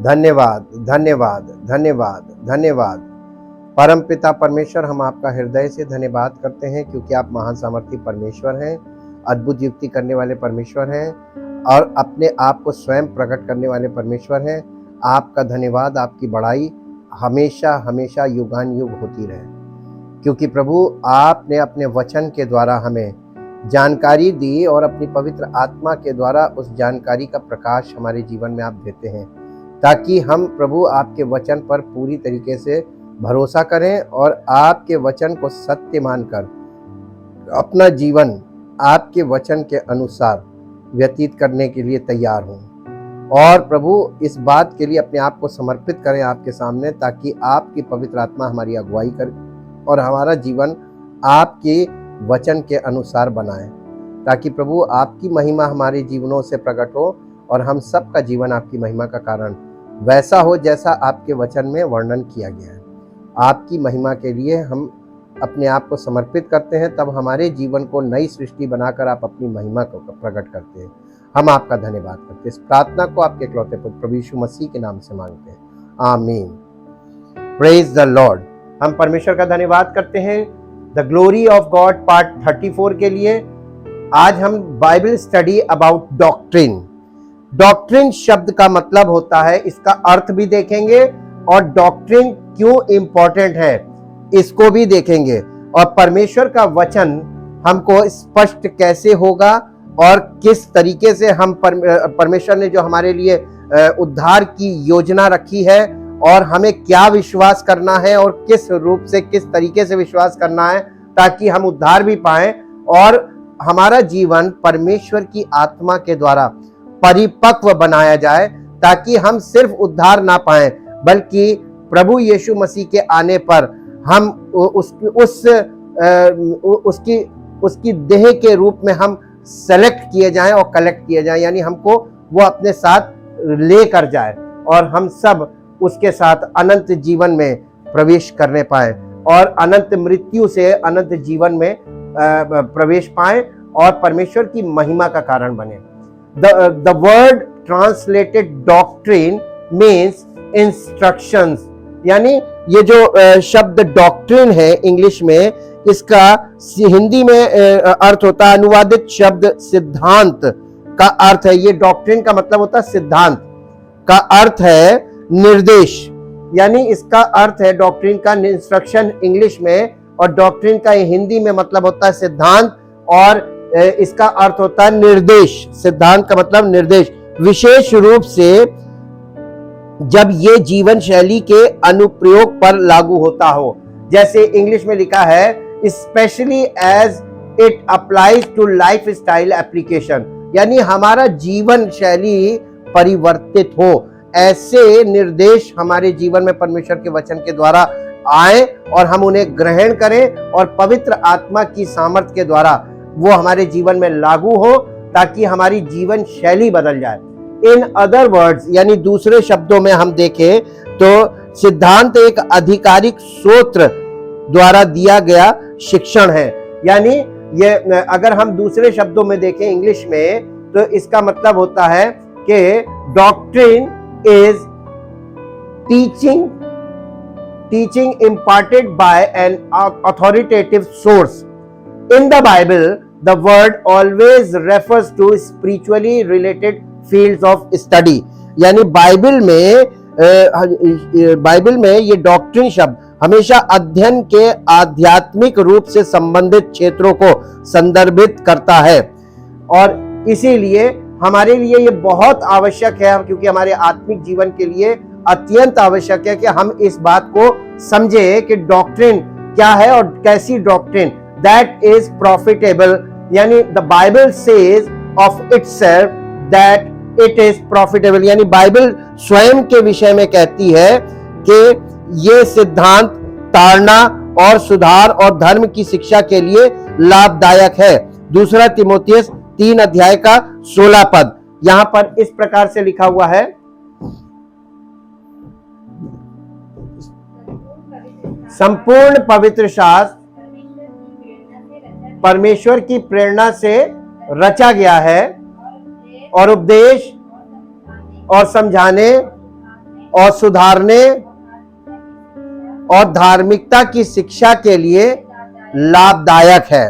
धन्यवाद, धन्यवाद, धन्यवाद, धन्यवाद। परमपिता परमेश्वर, हम आपका हृदय से धन्यवाद करते हैं क्योंकि आप महान सामर्थी परमेश्वर हैं, अद्भुत युक्ति करने वाले परमेश्वर हैं और अपने आप को स्वयं प्रकट करने वाले परमेश्वर हैं। आपका धन्यवाद, आपकी बड़ाई हमेशा हमेशा युगान युग होती रहे, क्योंकि प्रभु आपने अपने वचन के द्वारा हमें जानकारी दी और अपनी पवित्र आत्मा के द्वारा उस जानकारी का प्रकाश हमारे जीवन में आप देते हैं, ताकि हम प्रभु आपके वचन पर पूरी तरीके से भरोसा करें और आपके वचन को सत्य मानकर अपना जीवन आपके वचन के अनुसार व्यतीत करने के लिए तैयार हों। और प्रभु इस बात के लिए अपने आप को समर्पित करें आपके सामने, ताकि आपकी पवित्र आत्मा हमारी अगुवाई करे और हमारा जीवन आपके वचन के अनुसार बनाए, ताकि प्रभु आपकी महिमा हमारे जीवनों से प्रकट हो और हम सबका जीवन आपकी महिमा का कारण वैसा हो जैसा आपके वचन में वर्णन किया गया है। आपकी महिमा के लिए हम अपने आप को समर्पित करते हैं, तब हमारे जीवन को नई सृष्टि बनाकर आप अपनी महिमा को प्रकट करते हैं। हम आपका धन्यवाद करते हैं। इस प्रार्थना को आपके इकलौते पुत्र प्रभु यीशु मसीह के नाम से मांगते हैं, आमीन। Praise the Lord. हम परमेश्वर का धन्यवाद करते हैं the glory of God part 34 के लिए। आज हम Bible study about doctrine. Doctrine शब्द का मतलब होता है, इसका अर्थ भी देखेंगे और डॉक्ट्रिन क्यों इंपॉर्टेंट है इसको भी देखेंगे, और परमेश्वर का वचन हमको स्पष्ट कैसे होगा और किस तरीके से हम परमेश्वर ने जो हमारे लिए उद्धार की योजना रखी है और हमें क्या विश्वास करना है और किस रूप से किस तरीके से विश्वास करना है ताकि हम उद्धार भी पाएं और हमारा जीवन परमेश्वर की आत्मा के द्वारा परिपक्व बनाया जाए, ताकि हम सिर्फ उद्धार ना पाएं बल्कि प्रभु यीशु मसीह के आने पर हम उसकी देह के रूप में हम सेलेक्ट किए जाएं और कलेक्ट किए जाएं, यानी हमको वो अपने साथ लेकर जाए और हम सब उसके साथ अनंत जीवन में प्रवेश करने पाए और अनंत मृत्यु से अनंत जीवन में प्रवेश पाए और परमेश्वर की महिमा का कारण बने। The word translated doctrine means instructions, यानी ये जो शब्द डॉक्ट्रिन है इंग्लिश में, इसका हिंदी में अर्थ होता है, अनुवादित शब्द सिद्धांत का अर्थ है। ये डॉक्ट्रिन का मतलब होता है सिद्धांत, का अर्थ है निर्देश, यानी इसका अर्थ है डॉक्ट्रिन का इंस्ट्रक्शन इंग्लिश में, और डॉक्ट्रिन का हिंदी में मतलब होता है सिद्धांत और इसका अर्थ होता है निर्देश। सिद्धांत का मतलब निर्देश, विशेष रूप से जब ये जीवन शैली के अनुप्रयोग पर लागू होता हो, जैसे इंग्लिश में लिखा है specially as it applies to life style application, यानी हमारा जीवन शैली परिवर्तित हो, ऐसे निर्देश हमारे जीवन में परमेश्वर के वचन के द्वारा आए और हम उन्हें ग्रहण करें और पवित्र आत्मा की सामर्थ्य के द्वारा वो हमारे जीवन में लागू हो, ताकि हमारी जीवन शैली बदल जाए। इन अदर वर्ड्स, यानी दूसरे शब्दों में हम देखें तो सिद्धांत एक आधिकारिक सूत्र द्वारा दिया गया शिक्षण है, यानी ये अगर हम दूसरे शब्दों में देखें इंग्लिश में तो इसका मतलब होता है कि doctrine is teaching imparted by an authoritative source. In the Bible, the word always refers to spiritually related fields of study. यानी बाइबल में ये डॉक्ट्रिन शब्द हमेशा अध्ययन के आध्यात्मिक रूप से संबंधित क्षेत्रों को संदर्भित करता है, और इसीलिए हमारे लिए ये बहुत आवश्यक है, क्योंकि हमारे आत्मिक जीवन के लिए अत्यंत आवश्यक है कि हम इस बात को समझे कि डॉक्ट्रिन क्या है और कैसी डॉक्ट्रिन दैट इज प्रॉफिटेबल, यानी the Bible sage of itself that it is profitable, यानी बाइबल स्वयं के विषय में कहती है कि ये सिद्धांत ताड़ना और सुधार और धर्म की शिक्षा के लिए लाभदायक है। दूसरा तीमुथियुस 3 अध्याय का 16 पद, यहां पर इस प्रकार से लिखा हुआ है, संपूर्ण पवित्र शास्त्र परमेश्वर की प्रेरणा से रचा गया है और उपदेश और समझाने और सुधारने और धार्मिकता की शिक्षा के लिए लाभदायक है।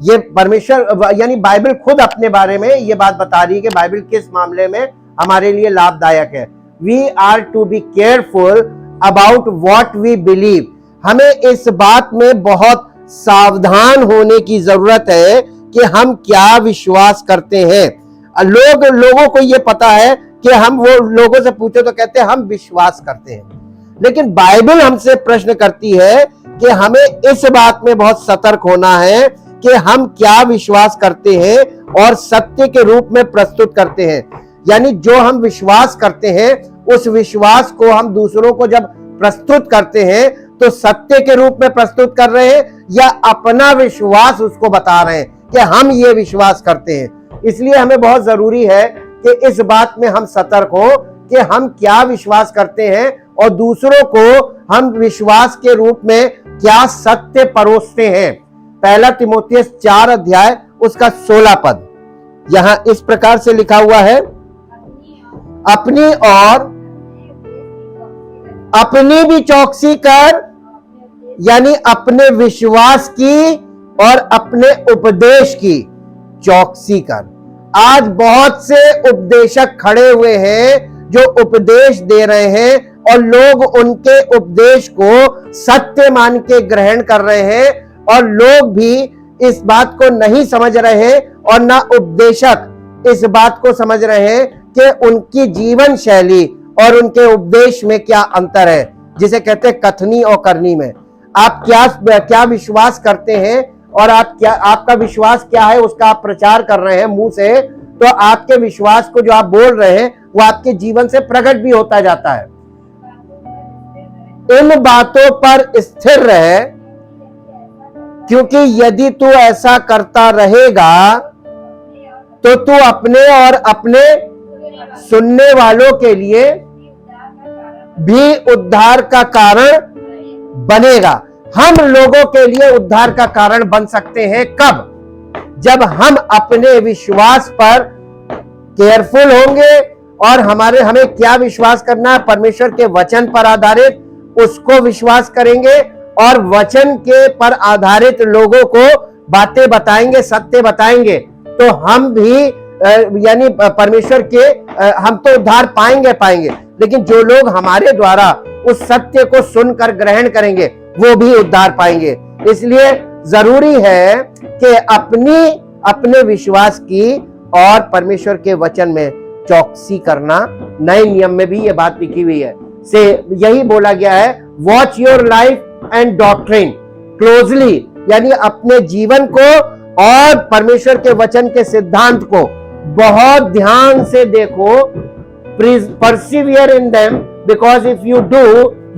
ये परमेश्वर यानी बाइबल खुद अपने बारे में ये बात बता रही है कि बाइबल किस मामले में हमारे लिए लाभदायक है। We are to be careful about what we believe. हमें इस बात में बहुत सावधान होने की जरूरत है कि हम क्या विश्वास करते हैं। लोगों को ये पता है कि हम, वो लोगों से पूछो तो कहते हैं हम विश्वास करते हैं, लेकिन बाइबल हमसे प्रश्न करती है कि हमें इस बात में बहुत सतर्क होना है कि हम क्या विश्वास करते हैं और सत्य के रूप में प्रस्तुत करते हैं। यानी जो हम विश्वास करते हैं उस विश्वास को हम दूसरों को जब प्रस्तुत करते हैं तो सत्य के रूप में प्रस्तुत कर रहे हैं या अपना विश्वास उसको बता रहे हैं कि हम ये विश्वास करते हैं। इसलिए हमें बहुत जरूरी है कि इस बात में हम सतर्क हो कि हम क्या विश्वास करते हैं और दूसरों को हम विश्वास के रूप में क्या सत्य परोसते हैं। पहला तिमोथियस 4 अध्याय उसका 16 पद यहां इस प्रकार से लिखा हुआ है, अपनी और अपनी भी चौकसी कर, यानी अपने विश्वास की और अपने उपदेश की चौकसी कर। आज बहुत से उपदेशक खड़े हुए हैं जो उपदेश दे रहे हैं और लोग उनके उपदेश को सत्य मान के ग्रहण कर रहे हैं और लोग भी इस बात को नहीं समझ रहे हैं और ना उपदेशक इस बात को समझ रहे हैं कि उनकी जीवन शैली और उनके उपदेश में क्या अंतर है, जिसे कहते हैं कथनी और करनी में। आप क्या विश्वास करते हैं और आपका विश्वास क्या है उसका आप प्रचार कर रहे हैं मुंह से, तो आपके विश्वास को जो आप बोल रहे हैं वो आपके जीवन से प्रकट भी होता जाता है। इन बातों पर स्थिर रहे, क्योंकि यदि तू ऐसा करता रहेगा तो तू अपने और अपने सुनने वालों के लिए भी उद्धार का कारण बनेगा। हम लोगों के लिए उद्धार का कारण बन सकते हैं कब? जब हम अपने विश्वास पर केयरफुल होंगे और हमें क्या विश्वास करना है, परमेश्वर के वचन पर आधारित उसको विश्वास करेंगे और वचन के पर आधारित लोगों को बातें बताएंगे, सत्य बताएंगे, तो हम भी यानी परमेश्वर के हम तो उद्धार पाएंगे, लेकिन जो लोग हमारे द्वारा उस सत्य को सुनकर ग्रहण करेंगे वो भी उद्धार पाएंगे। इसलिए जरूरी है कि अपने विश्वास की और परमेश्वर के वचन में चौकसी करना। नए नियम में भी ये बात लिखी हुई है, से यही बोला गया है, watch your life and doctrine closely, यानी अपने जीवन को और परमेश्वर के वचन के सिद्धांत को बहुत ध्यान से देखो। Persevere in them, because if you do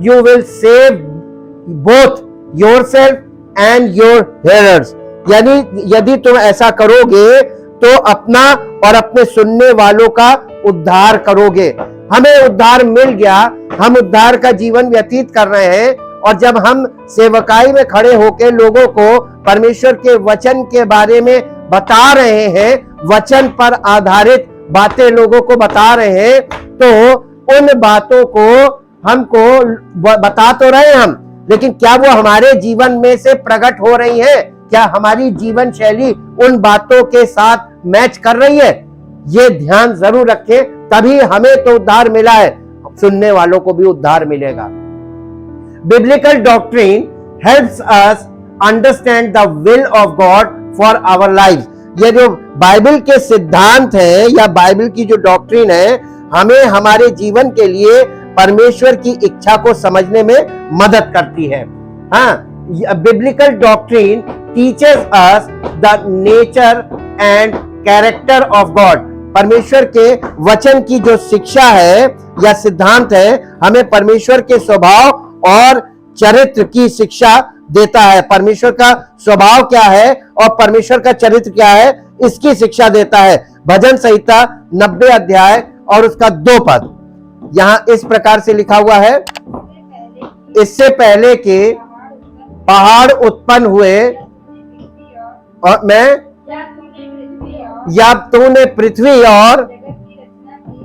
you will save both yourself and your heirs. यानी यदि तुम ऐसा करोगे तो अपना और अपने सुनने वालों का उद्धार करोगे। हमें उद्धार मिल गया, हम उद्धार का जीवन व्यतीत कर रहे हैं, और जब हम सेवकाई में खड़े होकर लोगों को परमेश्वर के वचन के बारे में बता रहे हैं, वचन पर आधारित बातें लोगों को बता रहे हैं, तो उन बातों को हमको बता तो रहे हम, लेकिन क्या वो हमारे जीवन में से प्रकट हो रही है? क्या हमारी जीवन शैली उन बातों के साथ मैच कर रही है? ये ध्यान जरूर रखें, तभी हमें तो उद्धार मिला है, सुनने वालों को भी उद्धार मिलेगा। Biblical doctrine helps us understand the will of God for our life. ये जो बाइबल के सिद्धांत हैं या बाइबल की जो डॉक्ट्रिन है, हमें हमारे जीवन के लिए परमेश्वर की इच्छा को समझने में मदद करती है। हाँ, biblical doctrine teaches us the nature and character of God. परमेश्वर के वचन की जो शिक्षा है या सिद्धांत है, हमें परमेश्वर के स्वभाव और चरित्र की शिक्षा देता है। परमेश्वर का स्वभाव क्या है और परमेश्वर का चरित्र क्या है, इसकी शिक्षा देता है। भजन संहिता 90 अध्याय और उसका 2 पद यहां इस प्रकार से लिखा हुआ है, इससे पहले के पहाड़ उत्पन्न हुए और मैं या तूने पृथ्वी और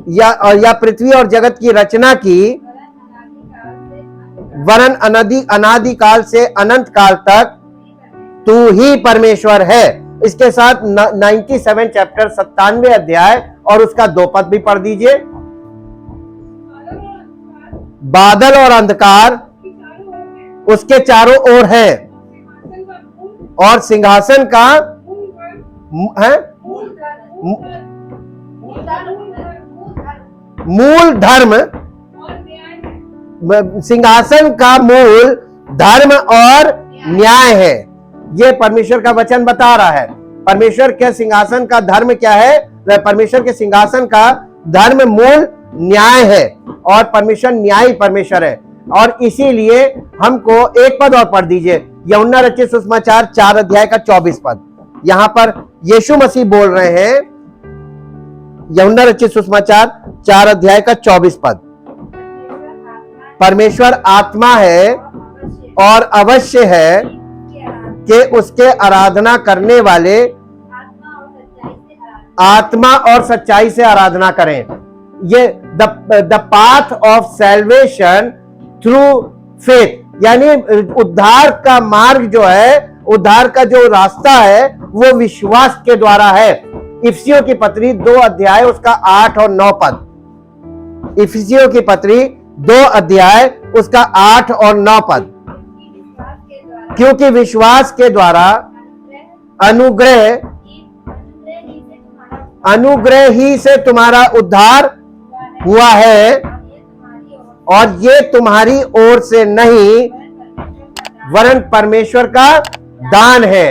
या पृथ्वी और जगत की रचना की वरन अनादि काल से अनंत काल तक तू ही परमेश्वर है। इसके साथ 97 चैप्टर 97 अध्याय और उसका 2 पद भी पढ़ दीजिए। बादल और अंधकार उसके चारों ओर है और सिंहासन का है मूल धर्म, सिंहासन का मूल धर्म और न्याय है। ये परमेश्वर का वचन बता रहा है। परमेश्वर के सिंहासन का धर्म क्या है? परमेश्वर के सिंहासन का धर्म मूल न्याय है और परमेश्वर न्यायी परमेश्वर है। और इसीलिए हमको एक पद और पढ़ दीजिए, यूहन्ना रचित सुसमाचार 4 अध्याय का 24 पद। यहां पर यीशु मसीह बोल रहे हैं, यूहन्ना रचित सुसमाचार 4 अध्याय का 24 पद। परमेश्वर आत्मा है और अवश्य है कि उसके आराधना करने वाले आत्मा और सच्चाई से आराधना करें। ये the path of salvation through faith, यानी उद्धार का मार्ग जो है, उद्धार का जो रास्ता है वो विश्वास के द्वारा है। इफिसियों की पत्री 2 अध्याय उसका 8 और 9 पद। इफिसियों की पत्री 2 अध्याय उसका 8 और 9 पद। क्योंकि विश्वास के द्वारा अनुग्रह ही से तुम्हारा उद्धार हुआ है और ये तुम्हारी ओर से नहीं वरन परमेश्वर का दान है।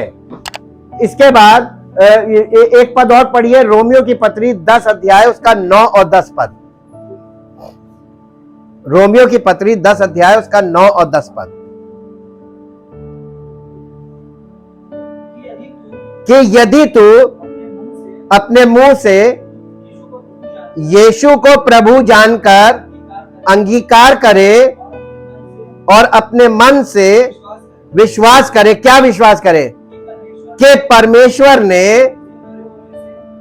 इसके बाद एक पद और पढ़िए, रोमियो की पत्री 10 अध्याय उसका 9 और 10 पद। रोमियो की पत्री 10 अध्याय उसका 9 और 10 पद। कि यदि तू अपने मुंह से यीशु को प्रभु जानकर अंगीकार करे और अपने मन से विश्वास करे, क्या विश्वास करे? कि परमेश्वर ने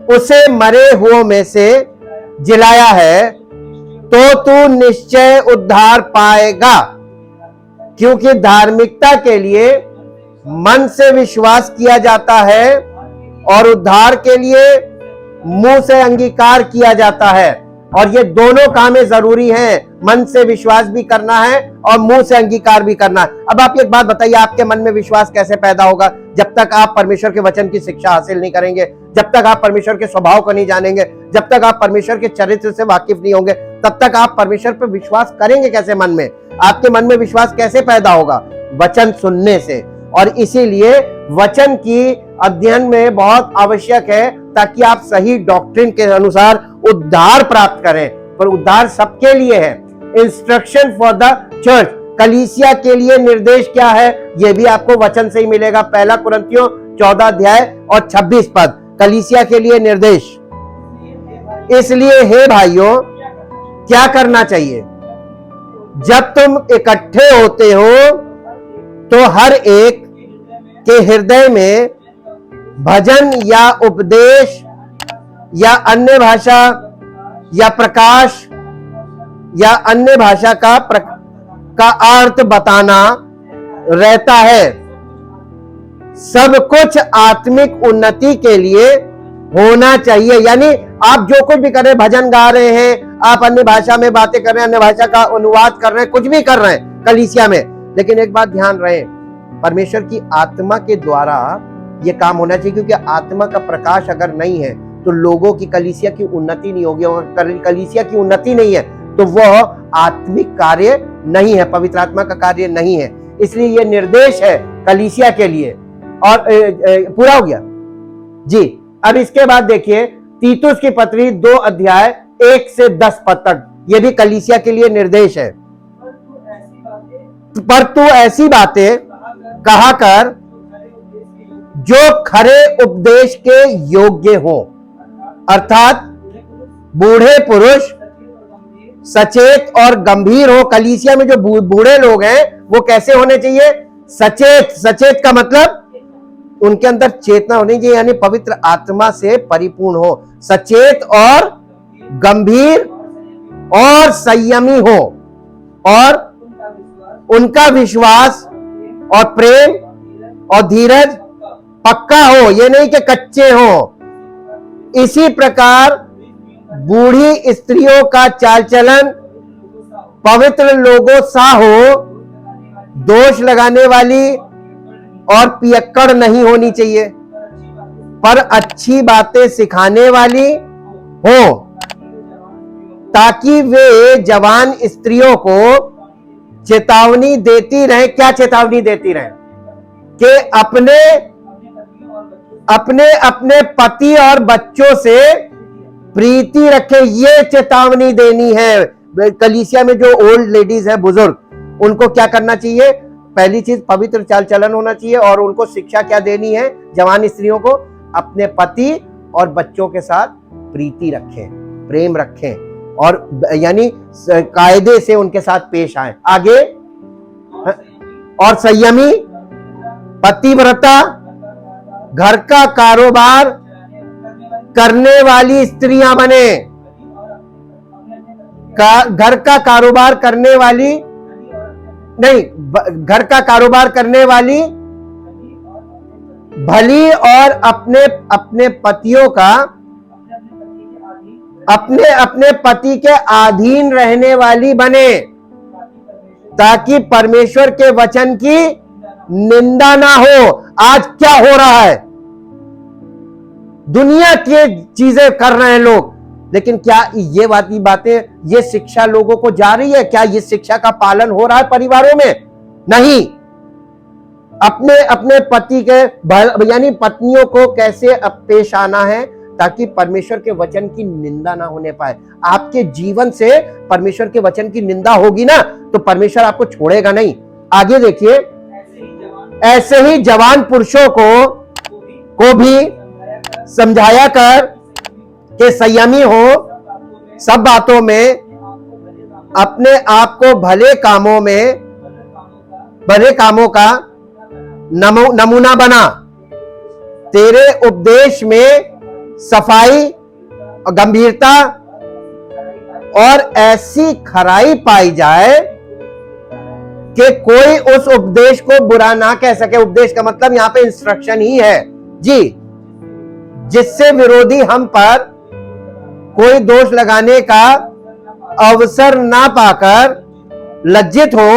उसे मरे हुओं में से जिलाया है, तो तू निश्चय उद्धार पाएगा। क्योंकि धार्मिकता के लिए मन से विश्वास किया जाता है और उद्धार के लिए मुंह से अंगीकार किया जाता है। और ये दोनों कामें जरूरी हैं, मन से विश्वास भी करना है और मुंह से अंगीकार भी करना है। अब आप एक बात बताइए, आपके मन में विश्वास कैसे पैदा होगा? जब तक आप परमेश्वर के वचन की शिक्षा हासिल नहीं करेंगे, जब तक आप परमेश्वर के स्वभाव को नहीं जानेंगे, जब तक आप परमेश्वर के चरित्र से वाकिफ नहीं होंगे, तब तक आप परमेश्वर पर विश्वास करेंगे कैसे? मन में, आपके मन में विश्वास कैसे पैदा होगा? वचन सुनने से। और इसीलिए वचन की अध्ययन में बहुत आवश्यक है ताकि आप सही डॉक्ट्रिन के अनुसार उद्धार प्राप्त करें। पर उद्धार सबके लिए है। इंस्ट्रक्शन फॉर द चर्च, कलीसिया के लिए निर्देश क्या है? यह भी आपको वचन से ही मिलेगा। 1 कुरिन्थियों 14 अध्याय और 26 पद, कलीसिया के लिए निर्देश। इसलिए हे भाइयों, क्या करना चाहिए? जब तुम इकट्ठे होते हो तो हर एक के हृदय में भजन या उपदेश या अन्य भाषा या प्रकाश या अन्य भाषा का अर्थ बताना रहता है। सब कुछ आत्मिक उन्नति के लिए होना चाहिए। यानी आप जो कुछ भी कर रहे हैं, भजन गा रहे हैं, आप अन्य भाषा में बातें कर रहे हैं, अन्य भाषा का अनुवाद कर रहे हैं, कुछ भी कर रहे हैं कलीसिया में, लेकिन एक बात ध्यान रहे, परमेश्वर की आत्मा के द्वारा यह काम होना चाहिए। क्योंकि आत्मा का प्रकाश अगर नहीं है तो लोगों की, कलीसिया की उन्नति नहीं होगी। और कलीसिया की उन्नति नहीं है तो वह आत्मिक कार्य नहीं है, पवित्र आत्मा का कार्य नहीं है। इसलिए यह निर्देश है कलीसिया के लिए। और पूरा हो गया जी। अब इसके बाद देखिए तीतुस की पत्री 2 अध्याय 1 से 10 पद तक, यह भी कलीसिया के लिए निर्देश है। पर तू ऐसी बातें कहा कर जो खरे उपदेश के योग्य हो, अर्थात बूढ़े पुरुष सचेत और गंभीर हो। कलीसिया में जो बूढ़े लोग हैं वो कैसे होने चाहिए? सचेत। सचेत का मतलब उनके अंदर चेतना होनी चाहिए, यानी पवित्र आत्मा से परिपूर्ण हो, सचेत और गंभीर और संयमी हो, और उनका विश्वास और प्रेम और धीरज पक्का हो, ये नहीं कि कच्चे हो। इसी प्रकार बूढ़ी स्त्रियों का चाल चलन पवित्र लोगों सा हो, दोष लगाने वाली और पियक्कड़ नहीं होनी चाहिए, पर अच्छी बातें सिखाने वाली हो, ताकि वे जवान स्त्रियों को चेतावनी देती रहे। क्या चेतावनी देती रहे? कि अपने अपने पति और बच्चों से प्रीति रखे, ये चेतावनी देनी है। कलीसिया में जो ओल्ड लेडीज है, बुजुर्ग, उनको क्या करना चाहिए? पहली चीज पवित्र चाल चलन होना चाहिए, और उनको शिक्षा क्या देनी है? जवान स्त्रियों को अपने पति और बच्चों के साथ प्रीति रखें, प्रेम रखें, और यानी कायदे से उनके साथ पेश आए। आगे, और संयमी, पतिव्रता, घर का कारोबार करने वाली स्त्रियां बने। घर का कारोबार करने वाली नहीं, घर का कारोबार करने वाली भली और अपने अपने पतियों का अपने पति के अधीन रहने वाली बने, ताकि परमेश्वर के वचन की निंदा ना हो। आज क्या हो रहा है? दुनिया की चीजें कर रहे हैं लोग, लेकिन क्या ये बातें, ये शिक्षा लोगों को जा रही है? क्या ये शिक्षा का पालन हो रहा है परिवारों में? नहीं। अपने अपने पति के यानी पत्नियों को कैसे पेश आना है, ताकि परमेश्वर के वचन की निंदा ना होने पाए। आपके जीवन से परमेश्वर के वचन की निंदा होगी ना, तो परमेश्वर आपको छोड़ेगा नहीं। आगे देखिए, ऐसे ही जवान पुरुषों को भी समझाया कर कि संयमी हो, सब बातों में अपने आप को भले कामों का नमूना बना। तेरे उपदेश में सफाई और गंभीरता और ऐसी खराई पाई जाए कि कोई उस उपदेश को बुरा ना कह सके। उपदेश का मतलब यहां पे इंस्ट्रक्शन ही है जी, जिससे विरोधी हम पर कोई दोष लगाने का अवसर ना पाकर लज्जित हो।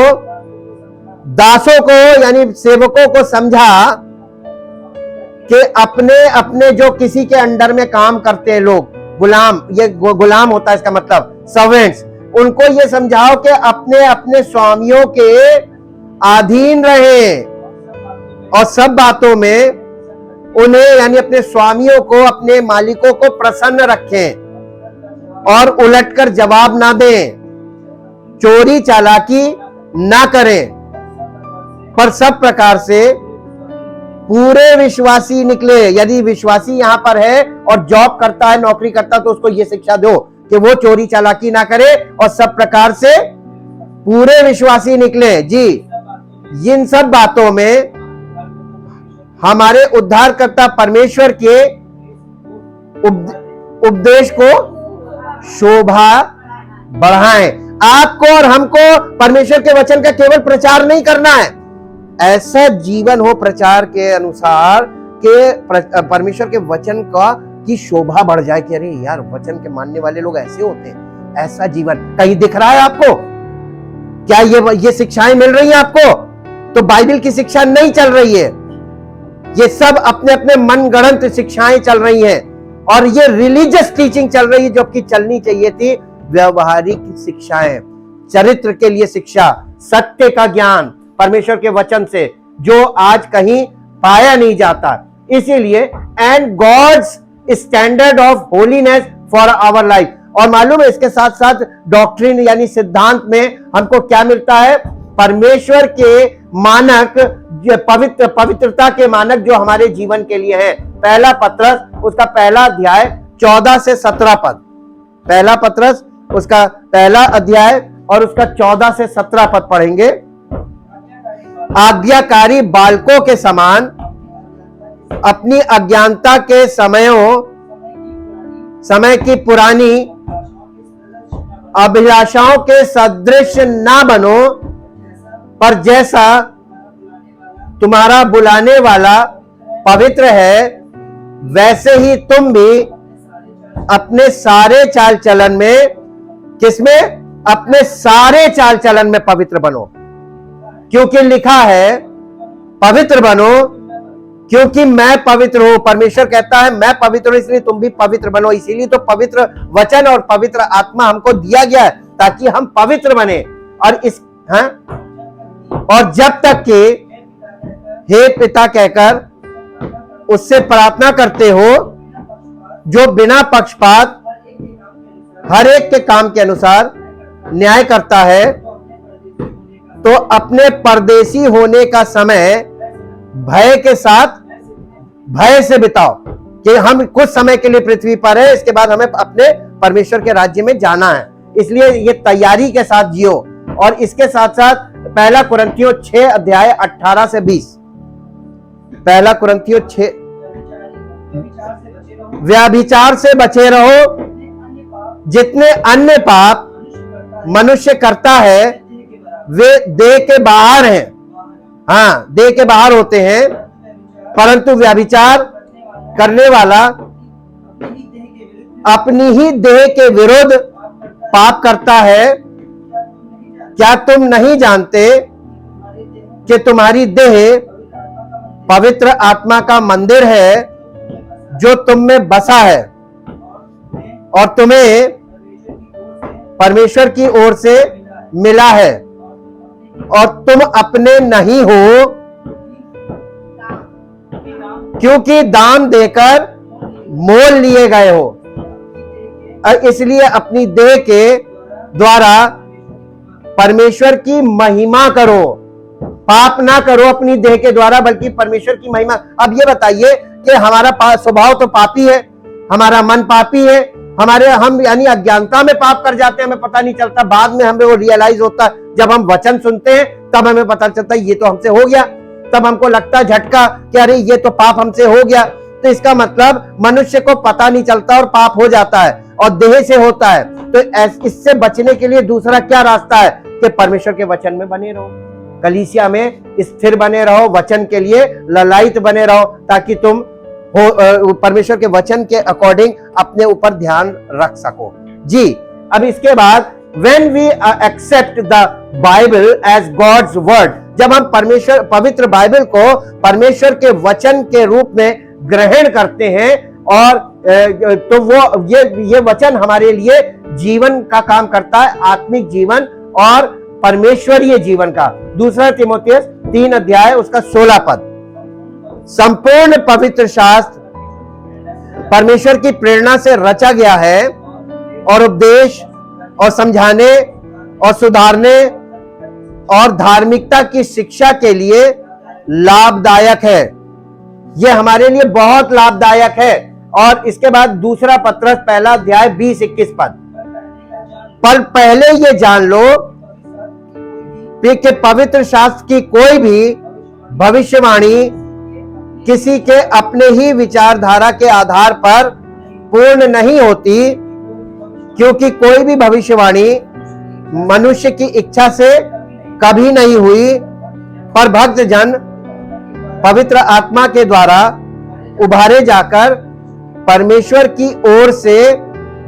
दासों को यानी सेवकों को समझा कि अपने अपने जो किसी के अंडर में काम करते हैं लोग, गुलाम, ये गुलाम होता है इसका मतलब सर्वेंट्स, उनको ये समझाओ कि अपने अपने स्वामियों के अधीन रहें, और सब बातों में उन्हें यानी अपने स्वामियों को, अपने मालिकों को प्रसन्न रखें, और उलटकर जवाब ना दें, चोरी चालाकी ना करें, पर सब प्रकार से पूरे विश्वासी निकले। यदि विश्वासी यहां पर है और जॉब करता है, नौकरी करता है, तो उसको यह शिक्षा दो कि वो चोरी चालाकी ना करे और सब प्रकार से पूरे विश्वासी निकले। जी, इन सब बातों में हमारे उद्धारकर्ता परमेश्वर के उपदेश को शोभा बढ़ाएं। आपको और हमको परमेश्वर के वचन का केवल प्रचार नहीं करना है, ऐसा जीवन हो प्रचार के अनुसार के परमेश्वर के वचन की शोभा बढ़ जाए कि अरे यार, वचन के मानने वाले लोग ऐसे होते हैं। ऐसा जीवन कहीं दिख रहा है आपको? क्या ये शिक्षाएं मिल रही हैं आपको? तो बाइबल की शिक्षा नहीं चल रही है, ये सब अपने अपने मनगढ़ंत शिक्षाएं चल रही हैं, और ये रिलीजियस टीचिंग चल रही है, जो कि चलनी चाहिए थी व्यवहारिक शिक्षाएं, चरित्र के लिए शिक्षा, सत्य का ज्ञान परमेश्वर के वचन से, जो आज कहीं पाया नहीं जाता। इसीलिए and God's standard of holiness for our life. और मालूम है, इसके साथ साथ डॉक्ट्रिन यानी सिद्धांत में हमको क्या मिलता है? परमेश्वर के मानक, पवित्रता के मानक जो हमारे जीवन के लिए है। पहला पत्रस उसका पहला अध्याय 14 से 17 पद, पहला पत्रस उसका पहला अध्याय और उसका 14 से 17 पद पढ़ेंगे। आज्ञाकारी बालकों के समान अपनी अज्ञानता के समय की पुरानी अभिलाषाओं के सदृश ना बनो, पर जैसा तुम्हारा बुलाने वाला पवित्र है, वैसे ही तुम भी अपने सारे चाल चलन में, किसमें? अपने सारे चाल चलन में पवित्र बनो, क्योंकि लिखा है पवित्र बनो क्योंकि मैं पवित्र हूं। परमेश्वर कहता है मैं पवित्र हूं, इसलिए तुम भी पवित्र बनो। इसीलिए तो पवित्र वचन और पवित्र आत्मा हमको दिया गया है ताकि हम पवित्र बने। और और जब तक कि हे पिता कहकर उससे प्रार्थना करते हो, जो बिना पक्षपात हर एक के काम के अनुसार न्याय करता है, तो अपने परदेशी होने का समय भय के साथ, भय से बिताओ कि हम कुछ समय के लिए पृथ्वी पर है, इसके बाद हमें अपने परमेश्वर के राज्य में जाना है। इसलिए ये तैयारी के साथ जियो। और इसके साथ साथ पहला कुरिन्थियों 6 अध्याय 18 से 20, पहला कुरिन्थियों 6, व्यभिचार से बचे रहो, जितने अन्य पाप मनुष्य करता है वे देह के बाहर हैं, हाँ देह के बाहर होते हैं, परंतु व्यभिचार करने वाला अपनी ही देह के विरुद्ध पाप करता है। क्या तुम नहीं जानते कि तुम्हारी देह पवित्र आत्मा का मंदिर है जो तुम में बसा है और तुम्हें परमेश्वर की ओर से मिला है, और तुम अपने नहीं हो, क्योंकि दान देकर मोल लिए गए हो। और इसलिए अपनी देह के द्वारा परमेश्वर की महिमा करो, पाप ना करो अपनी देह के द्वारा, बल्कि परमेश्वर की महिमा। अब ये बताइए कि हमारा स्वभाव तो पापी है, हमारा मन पापी है, हम यानी अज्ञानता में पाप कर जाते हैं, हमें पता नहीं चलता। बाद में हमें वो रियलाइज होता है, जब हम वचन सुनते हैं तब हमें पता चलता है ये तो हमसे हो गया। तब हमको लगता है झटका कि अरे ये तो पाप हमसे हो गया। तो इसका मतलब मनुष्य को पता नहीं चलता और पाप हो जाता है और देह से होता है। तो इससे बचने के लिए दूसरा क्या रास्ता है कि परमेश्वर के वचन में बने रहो, कलीसिया में स्थिर बने रहो, वचन के लिए ललायित बने रहो, ताकि तुम परमेश्वर के वचन के अकॉर्डिंग अपने ऊपर ध्यान रख सको। जी, अब इसके बाद when we accept the Bible as God's word, जब हम पवित्र बाइबल को परमेश्वर के वचन के रूप में ग्रहण करते हैं, और तो वो ये वचन हमारे लिए जीवन का काम करता है, आत्मिक जीवन और परमेश्वरीय जीवन का। दूसरा तीमुथियुस 3 अध्याय उसका 16 पद, संपूर्ण पवित्र शास्त्र परमेश्वर की प्रेरणा से रचा गया है और उपदेश और समझाने और सुधारने और धार्मिकता की शिक्षा के लिए लाभदायक है। यह हमारे लिए बहुत लाभदायक है। और इसके बाद दूसरा पत्रस 1 अध्याय 20-21 पद, पर पहले ये जान लो कि पवित्र शास्त्र की कोई भी भविष्यवाणी किसी के अपने ही विचारधारा के आधार पर पूर्ण नहीं होती, क्योंकि कोई भी भविष्यवाणी मनुष्य की इच्छा से कभी नहीं हुई, पर भक्त जन पवित्र आत्मा के द्वारा उभारे जाकर परमेश्वर की ओर से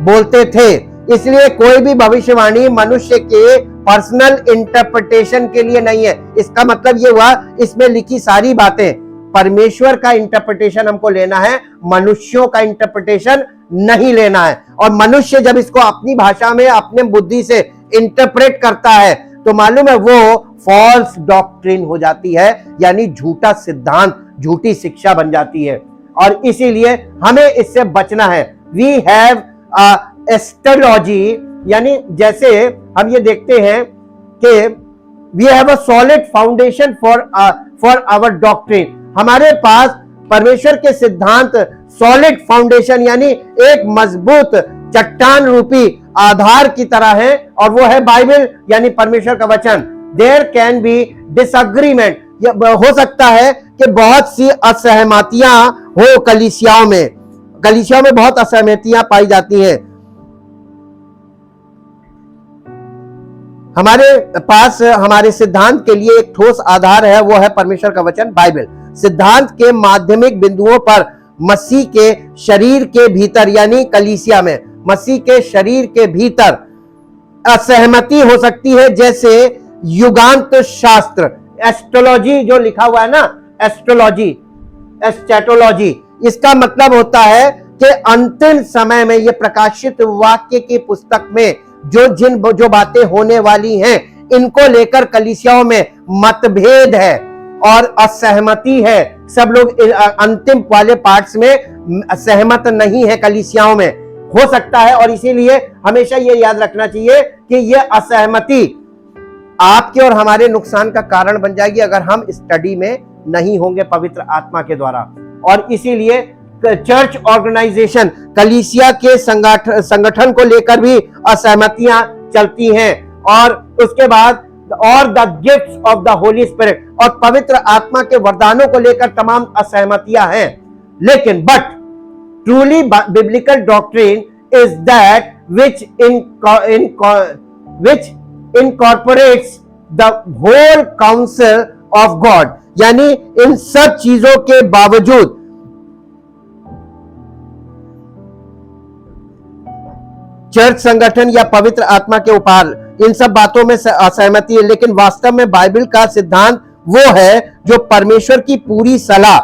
बोलते थे। इसलिए कोई भी भविष्यवाणी मनुष्य के पर्सनल इंटरप्रिटेशन के लिए नहीं है। इसका मतलब ये हुआ, इसमें लिखी सारी बातें परमेश्वर का इंटरप्रिटेशन हमको लेना है, मनुष्यों का इंटरप्रिटेशन नहीं लेना है। और मनुष्य जब इसको अपनी भाषा में अपने बुद्धि से इंटरप्रेट करता है तो मालूम है वो फॉल्स डॉक्ट्रिन हो जाती है, यानी झूठा सिद्धांत, झूठी शिक्षा बन जाती है। और इसीलिए हमें इससे बचना है। वी हैव एस्ट्रोलॉजी, यानी जैसे हम ये देखते हैं कि we have a solid foundation for our doctrine. हमारे पास परमेश्वर के सिद्धांत सॉलिड फाउंडेशन यानी एक मजबूत चट्टान रूपी आधार की तरह है, और वो है बाइबल यानी परमेश्वर का वचन। देयर कैन बी डिसएग्रीमेंट, हो सकता है कि बहुत सी असहमतियां हो कलीसियाओं में बहुत असहमतियां पाई जाती हैं। हमारे पास हमारे सिद्धांत के लिए एक ठोस आधार है, वो है परमेश्वर का वचन बाइबल। सिद्धांत के माध्यमिक बिंदुओं पर मसीह के शरीर के भीतर यानी कलीसिया में मसीह के शरीर के भीतर असहमति हो सकती है, जैसे युगांत शास्त्र, एस्ट्रोलॉजी जो लिखा हुआ है ना, एस्ट्रोलॉजी, एस्चेटोलॉजी, इसका मतलब होता है कि अंतिम समय में ये प्रकाशित वाक्य की पुस्तक में जो बातें होने वाली हैं, इनको लेकर कलीसियाओं में मतभेद है और असहमति है। सब लोग अंतिम वाले पार्ट्स में सहमत नहीं है कलीसियाओं में, हो सकता है। और इसीलिए हमेशा ये याद रखना चाहिए कि ये असहमति आपके और हमारे नुकसान का कारण बन जाएगी अगर हम स्टडी में नहीं होंगे पवित्र आत्मा के द्वारा। और इसीलिए चर्च ऑर्गेनाइजेशन, कलीसिया के संगठन को लेकर भी असहमतियां चलती हैं। और उसके बाद और the gifts of the Holi spirit, और पवित्र आत्मा के वरदानों को लेकर तमाम असहमतियां हैं। लेकिन but truly biblical doctrine is that which incorporates the whole counsel of God, यानी इन सब चीजों के बावजूद चर्च संगठन या पवित्र आत्मा के उपहार, इन सब बातों में असहमति है। लेकिन वास्तव में बाइबल का सिद्धांत वो है जो परमेश्वर की पूरी सलाह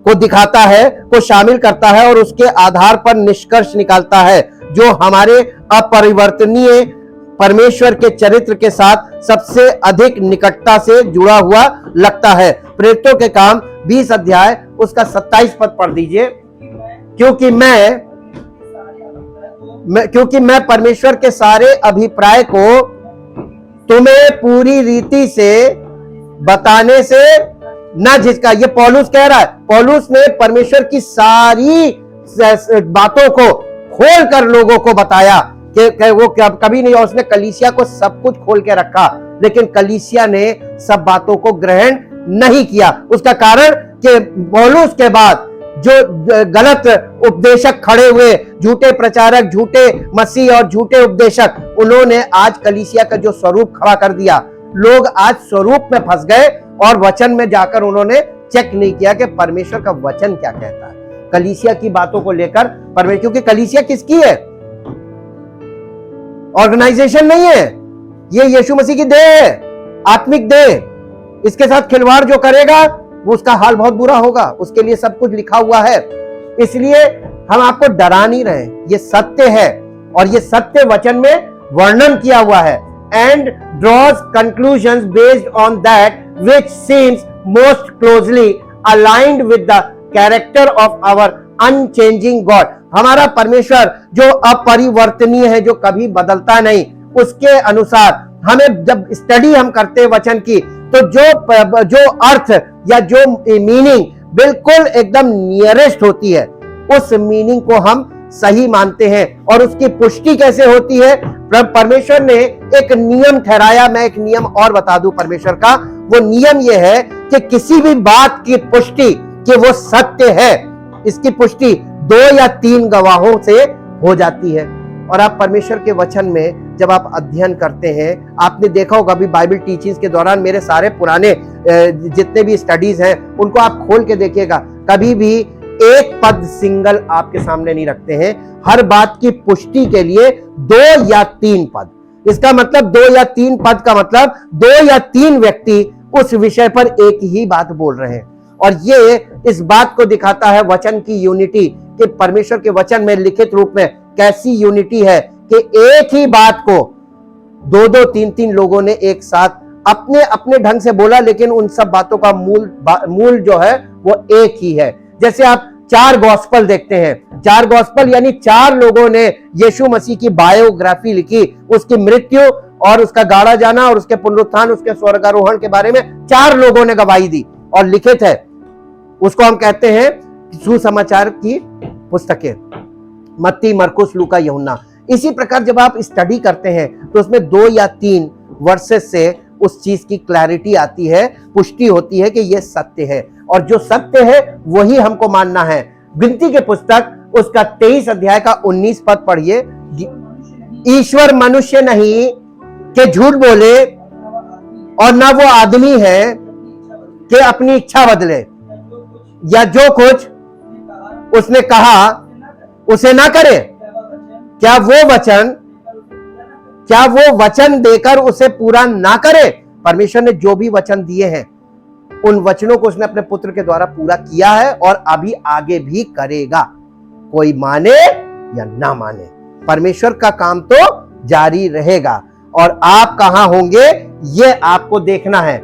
को दिखाता है, को शामिल करता है और उसके आधार पर निष्कर्ष निकालता है, जो हमारे अपरिवर्तनीय परमेश्वर के चरित्र के साथ सबसे अधिक निकटता से जुड़ा हुआ लगता है। प्रेरितों के काम 20 अध्याय उसका 27 पद पढ़ दीजिए। क्योंकि मैं परमेश्वर के सारे अभिप्राय को तुम्हें पूरी रीति से बताने से न झिझका। ये पौलुस कह रहा है। पौलुस ने परमेश्वर की सारी बातों को खोल कर लोगों को बताया कि वो कभी नहीं, और उसने कलीसिया को सब कुछ खोल के रखा, लेकिन कलीसिया ने सब बातों को ग्रहण नहीं किया। उसका कारण कि पौलुस के बाद जो गलत उपदेशक खड़े हुए, झूठे प्रचारक, झूठे मसीह और झूठे उपदेशक, उन्होंने आज कलीसिया का जो स्वरूप खड़ा कर दिया। लोग आज स्वरूप में फंस गए और वचन में जाकर उन्होंने चेक नहीं किया कि परमेश्वर का वचन क्या कहता है कलीसिया की बातों को लेकर। परमेश्वर, क्योंकि कलीसिया किसकी है? ऑर्गेनाइजेशन नहीं है, ये यीशु मसीह की देह है, आत्मिक देह। इसके साथ खिलवाड़ जो करेगा वो उसका हाल बहुत बुरा होगा। उसके लिए सब कुछ लिखा हुआ है। इसलिए हम आपको डरा नहीं रहे, ये सत्य है और ये सत्य वचन में वर्णन किया हुआ है। And draws conclusions based on that which seems most closely aligned with the character of our unchanging God. हमारा परमेश्वर जो अपरिवर्तनीय है, जो कभी बदलता नहीं, उसके अनुसार हमें जब स्टडी हम करते हैं वचन की, तो जो अर्थ या जो मीनिंग बिल्कुल एकदम नियरेस्ट होती है, उस मीनिंग को हम सही मानते हैं। और उसकी पुष्टि कैसे होती है? परमेश्वर ने एक नियम ठहराया। मैं एक नियम और बता दूं परमेश्वर का। वो नियम ये है कि किसी भी बात की पुष्टि कि वो सत्य है, इसकी पुष्टि 2 या 3 गवाहों से हो जाती है। और आप परमेश्वर के वचन में जब आप अध्ययन करते हैं, आपने देखा होगा अभी बाइबल टीचिंग्स के दौरान मेरे सारे पुराने जितने भी स्टडीज हैं उनको आप खोल के देखिएगा, कभी भी एक पद सिंगल आपके सामने नहीं रखते हैं। हर बात की पुष्टि के लिए 2 या 3 पद। इसका मतलब 2 या 3 पद का मतलब 2 या 3 व्यक्ति उस विषय पर एक ही बात बोल रहे हैं। और ये इस बात को दिखाता है वचन की यूनिटी, कि परमेश्वर के वचन में लिखित रूप में कैसी यूनिटी है कि एक ही बात को 2-2, 3-3 लोगों ने एक साथ अपने अपने ढंग से बोला, लेकिन उन सब बातों का मूल जो है वो एक ही है। जैसे आप 4 गॉस्पल देखते हैं, 4 गॉस्पल यानी 4 लोगों ने यीशु मसीह की बायोग्राफी लिखी, उसकी मृत्यु और उसका गाड़ा जाना और उसके पुनरुत्थान, उसके स्वर्गारोहण के बारे में 4 लोगों ने गवाही दी और लिखित है। उसको हम कहते हैं सुसमाचार की पुस्तकें, मत्ती, मरकुस, लूका, यूहन्ना। इसी प्रकार जब आप स्टडी करते हैं तो उसमें 2 या 3 वर्सेस से उस चीज की क्लैरिटी आती है, पुष्टि होती है कि यह सत्य है, और जो सत्य है वही हमको मानना है। गिनती के पुस्तक उसका 23 अध्याय का 19 पद पढ़िए। ईश्वर मनुष्य नहीं कि झूठ बोले, और ना वो आदमी है कि अपनी इच्छा बदले, या जो कुछ उसने कहा उसे ना करे। क्या वो वचन देकर उसे पूरा ना करे? परमेश्वर ने जो भी वचन दिए हैं उन वचनों को उसने अपने पुत्र के द्वारा पूरा किया है और अभी आगे भी करेगा, कोई माने या ना माने। परमेश्वर का काम तो जारी रहेगा, और आप कहां होंगे ये आपको देखना है।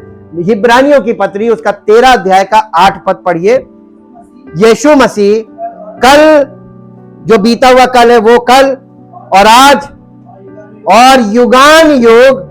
इब्रानियों की पत्री उसका 13 अध्याय का 8 पद पढ़िए। यीशु मसीह कल, जो बीता हुआ कल है वो कल और आज और युगान युग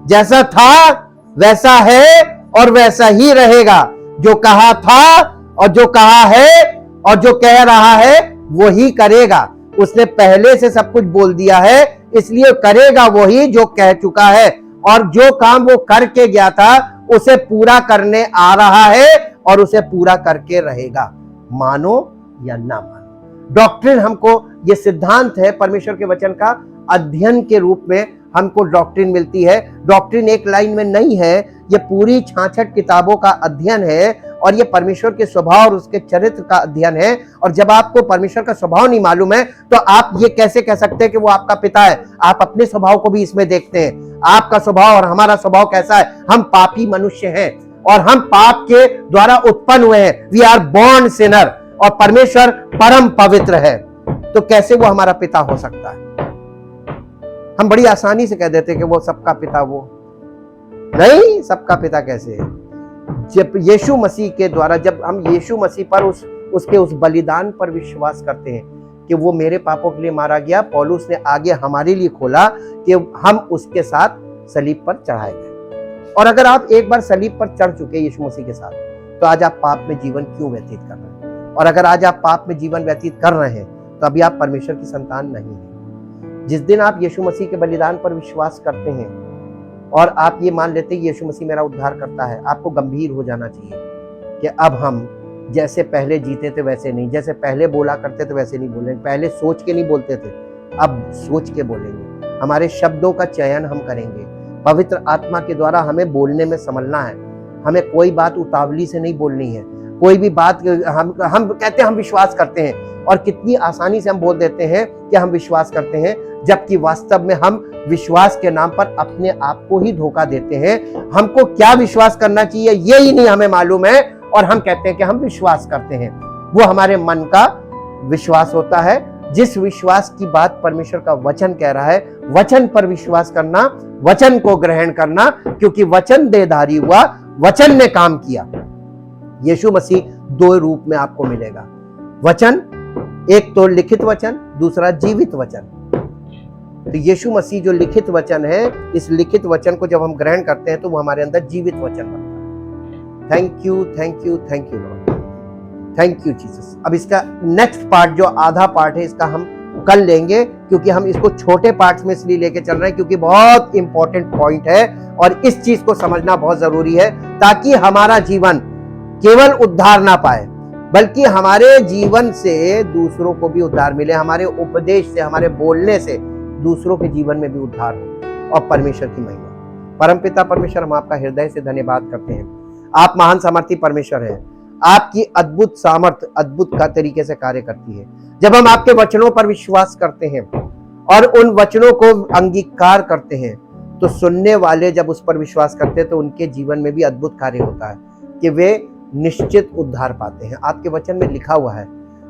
जैसा था वैसा है और वैसा ही रहेगा। जो कहा था और जो कहा है और जो कह रहा है वो ही करेगा। उसने पहले से सब कुछ बोल दिया है, इसलिए करेगा वही जो कह चुका है, और जो काम वो करके गया था उसे पूरा करने आ रहा है और उसे पूरा करके रहेगा, मानो या ना मानो। डॉक्ट्रिन हमको, ये सिद्धांत है परमेश्वर के वचन का अध्ययन के रूप में हमको डॉक्ट्रिन मिलती है। डॉक्ट्रिन एक लाइन में नहीं है, ये पूरी 66 किताबों का अध्ययन है, और ये परमेश्वर के स्वभाव और उसके चरित्र का अध्ययन है। और जब आपको परमेश्वर का स्वभाव नहीं मालूम है तो आप ये कैसे कह सकते हैं कि वो आपका पिता है? आप अपने स्वभाव को भी इसमें देखते हैं। आपका स्वभाव और हमारा स्वभाव कैसा है? हम पापी मनुष्य हैं और हम पाप के द्वारा उत्पन्न हुए हैं। वी आर बॉर्न सिनर, और परमेश्वर परम पवित्र है, तो कैसे वो हमारा पिता हो सकता है? हम बड़ी आसानी से कह देते हैं कि वो सबका पिता, वो नहीं, सबका पिता कैसे है? जब यीशु मसीह के द्वारा, जब हम यीशु मसीह पर उसके उस बलिदान पर विश्वास करते हैं कि वो मेरे पापों के लिए मारा गया, पौलुस ने आगे हमारे लिए खोला कि हम उसके साथ सलीब पर चढ़ाए गए। और अगर आप एक बार सलीब पर चढ़ चुके यीशु मसीह के साथ, तो आज आप पाप में जीवन क्यों व्यतीत कर रहे हैं? और अगर आज आप पाप में जीवन व्यतीत कर रहे हैं तो अभी आप परमेश्वर की संतान नहीं है। जिस दिन आप यीशु मसीह के बलिदान पर विश्वास करते हैं और आप ये मान लेते हैं यीशु मसीह मेरा उद्धार करता है, आपको गंभीर हो जाना चाहिए कि अब हम जैसे पहले जीते थे वैसे नहीं, जैसे पहले बोला करते थे वैसे नहीं बोलेंगे, पहले सोच के नहीं बोलते थे, अब सोच के बोलेंगे। हमारे शब्दों का चयन हम करेंगे। पवित्र आत्मा के द्वारा हमें बोलने में संभलना है। हमें कोई बात उतावली से नहीं बोलनी है। कोई भी बात हम कहते हैं हम विश्वास करते हैं, और कितनी आसानी से हम बोल देते हैं कि हम विश्वास करते हैं, जबकि वास्तव में हम विश्वास के नाम पर अपने आप को ही धोखा देते हैं। हमको क्या विश्वास करना चाहिए ये ही नहीं हमें मालूम है, और हम कहते हैं कि हम विश्वास करते हैं। वो हमारे मन का विश्वास होता है। जिस विश्वास की बात परमेश्वर का वचन कह रहा है, वचन पर विश्वास करना, वचन को ग्रहण करना, क्योंकि वचन देहधारी हुआ, वचन ने काम किया। यीशु मसीह दो रूप में आपको मिलेगा वचन, एक तो लिखित वचन, दूसरा जीवित वचन। तो यीशु मसीह जो लिखित वचन है, इस लिखित वचन को जब हम ग्रहण करते हैं तो वो हमारे अंदर जीवित वचन बनता है। Thank you, thank you, thank you Lord, thank you Jesus. अब इसका नेक्स्ट पार्ट, जो आधा पार्ट है, इसका हम कल लेंगे, क्योंकि हम इसको छोटे पार्ट्स में इसलिए लेके चल रहे हैं क्योंकि बहुत इंपॉर्टेंट पॉइंट है और इस चीज को समझना बहुत जरूरी है, ताकि हमारा जीवन केवल उद्धार ना पाए, बल्कि हमारे जीवन से दूसरों को भी उद्धार मिले। हमारे उपदेश से, हमारे बोलने से दूसरों के जीवन में भी उद्धार हो और परमेश्वर की महिमा। परमपिता परमेश्वर, हम आपका हृदय से धन्यवाद करते हैं। आप महान सामर्थी परमेश्वर हैं। आपकी अद्भुत सामर्थ अद्भुत का तरीके से कार्य करती है। जब हम आपके वचनों पर विश्वास करते हैं और उन वचनों को अंगीकार करते हैं, तो सुनने वाले जब उस पर विश्वास करते हैं तो उनके जीवन में भी अद्भुत कार्य होता है कि वे निश्चित उद्धार पाते हैं। आपके वचन में लिखा हुआ है,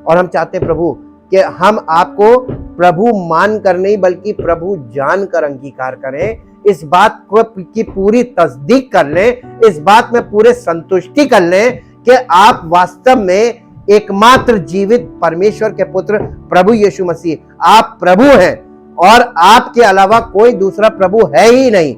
और हम चाहते हैं प्रभु कि हम आपको प्रभु मान कर नहीं बल्कि प्रभु जान कर अंगीकार करें। इस बात को की पूरी तस्दीक कर लें, इस बात में पूरे संतुष्टि कर लें कि आप वास्तव में एकमात्र जीवित परमेश्वर के पुत्र प्रभु यीशु मसीह, आप प्रभु हैं और आपके अलावा कोई दूसरा प्रभु है ही नहीं।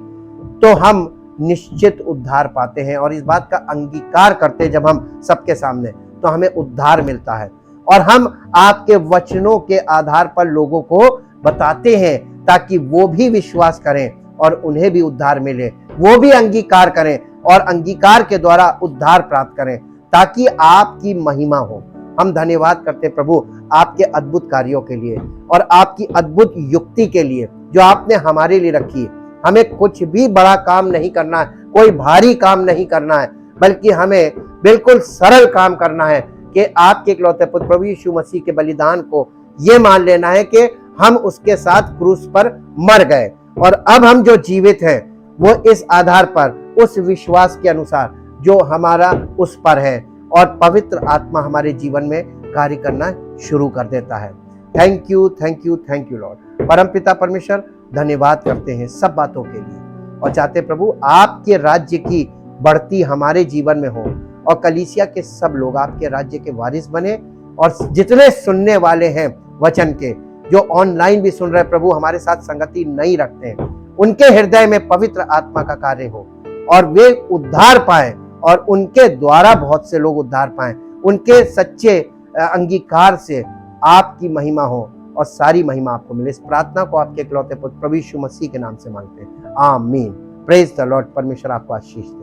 तो हम निश्चित उद्धार पाते हैं, और इस बात का अंगीकार करते हैं जब हम सबके सामने, तो हमें उद्धार मिलता है। और हम आपके वचनों के आधार पर लोगों को बताते हैं ताकि वो भी विश्वास करें और उन्हें भी उद्धार मिले, वो भी अंगीकार करें और अंगीकार के द्वारा उद्धार प्राप्त करें, ताकि आपकी महिमा हो। हम धन्यवाद करते प्रभु आपके अद्भुत कार्यों के लिए और आपकी अद्भुत युक्ति के लिए जो आपने हमारे लिए रखी है। हमें कुछ भी बड़ा काम नहीं करना है, कोई भारी काम नहीं करना है, बल्कि हमें बिल्कुल सरल काम करना है कि आपके इकलौते पुत्र प्रभु यीशु मसीह के बलिदान को ये मान लेना है कि हम उसके साथ क्रूस पर मर गए और अब हम जो जीवित हैं वो इस आधार पर, उस विश्वास के अनुसार जो हमारा उस पर है, और पवित्र आत्मा हमारे जीवन में कार्य करना शुरू कर देता है। Thank you, thank you, thank you Lord. परमपिता परमेश्वर धन्यवाद करते हैं सब बातों के लिए और चाहते प्रभु आपके राज्य की बढ़ती हमारे जीवन में हो और कलीसिया के सब लोग आपके राज्य के वारिस बने, और जितने सुनने वाले हैं वचन के, जो ऑनलाइन भी सुन रहे प्रभु हमारे साथ संगति नहीं रखते हैं, उनके हृदय में पवित्र आत्मा का कार्य हो और वे उद्धार पाए और उनके द्वारा बहुत से लोग उद्धार पाएं। उनके सच्चे अंगीकार से आपकी महिमा हो और सारी महिमा आपको मिले। इस प्रार्थना को आपके इकलौते पुत्र प्रभु यीशु मसीह के नाम से मांगते हैं, आमीन। Praise the Lord. परमेश्वर आपको आशीष दे।